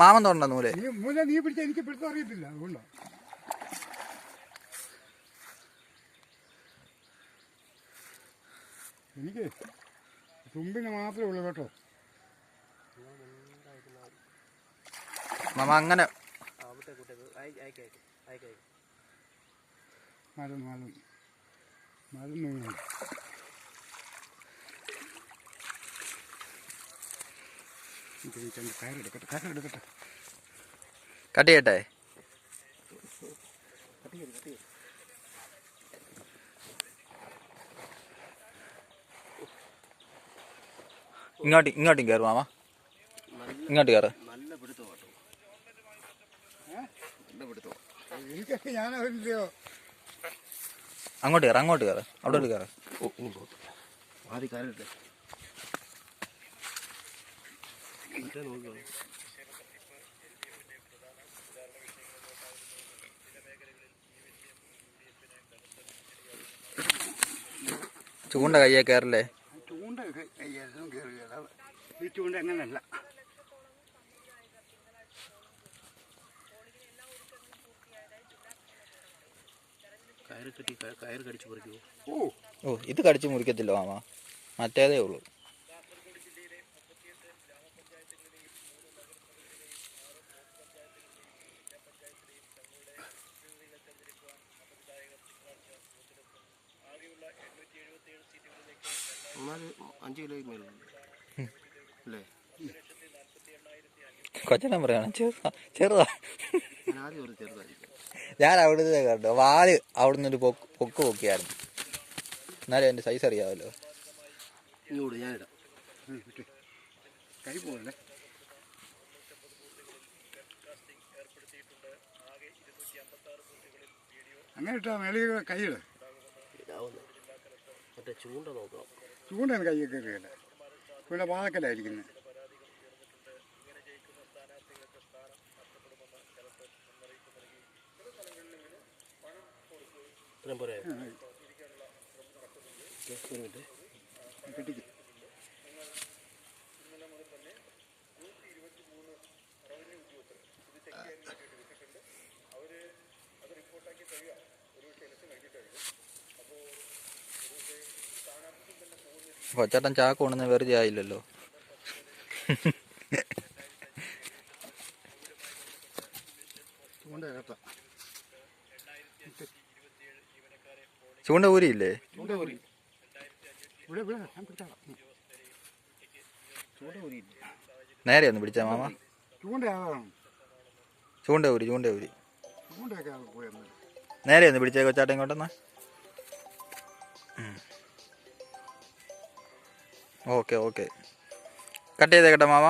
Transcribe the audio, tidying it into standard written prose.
മാമൻ തോണ്ട നൂല് നീ പിടിച്ച എനിക്ക് പിടുത്തം അറിയത്തില്ല. അതുകൊണ്ടോ എനിക്ക് തുമ്പിന് മാത്രമേ ഉള്ളൂ കേട്ടോ മാമ. അങ്ങനെ മരം കയറെടുക്കട്ടെ. കട്ട് ചെയ്യട്ടെ. ഇങ്ങോട്ടും കയറും മാമ. ഇങ്ങോട്ട് കയറ. അങ്ങോട്ട് കയറ. അവിടെ കയറ. ചൂണ്ട കയ്യെ കയറല്ലേ? ചൂണ്ട കയ്യാലും കയറിയല്ല. ഈ ചൂണ്ട അങ്ങനല്ല. കയറ് കടിച്ചു പറിക്കുമോ? ഓ ഇത് കടിച്ചു മുറിക്കത്തില്ല മാമ, മറ്റേതേ ഉള്ളൂ. $5 കിലോ അല്ലേ? കൊച്ചനം പറയാണ് ചെറുതാ. ചെറുതായിരിക്കും. ഞാൻ അവിടുത്തെ കേട്ടോ വാല് അവിടുന്ന് ഒരു പൊക്ക് പൊക്കിയായിരുന്നു. എന്നാലും എൻ്റെ സൈസ് അറിയാമല്ലോ. ഞാനിടാം. കൈ പോലെ അങ്ങനെ ഇട്ടാ മേളിൽ കൈയിട്. മറ്റേ ചൂണ്ട നോക്കണം. ചൂണ്ടാണ് കൈയൊക്കെ കയറിയല്ല. ഇവിടെ വാഴക്കലായിരിക്കുന്നത്. കെട്ടിക്ക്. കൊച്ചേട്ടൻ ചാക്ക് കൊണ്ടുവന്ന് വെറുതെ ആയില്ലല്ലോ. ചൂണ്ട ഊരിയില്ലേ? നേരെ ഒന്ന് പിടിച്ചാ മാമ. ചൂണ്ട ഊരി നേരെ ഒന്ന് പിടിച്ചേ കൊച്ചാട്ടൻ ഇങ്ങോട്ടെന്നാ. ഓക്കെ കട്ട് ചെയ്തേക്കട്ടെ മാമ.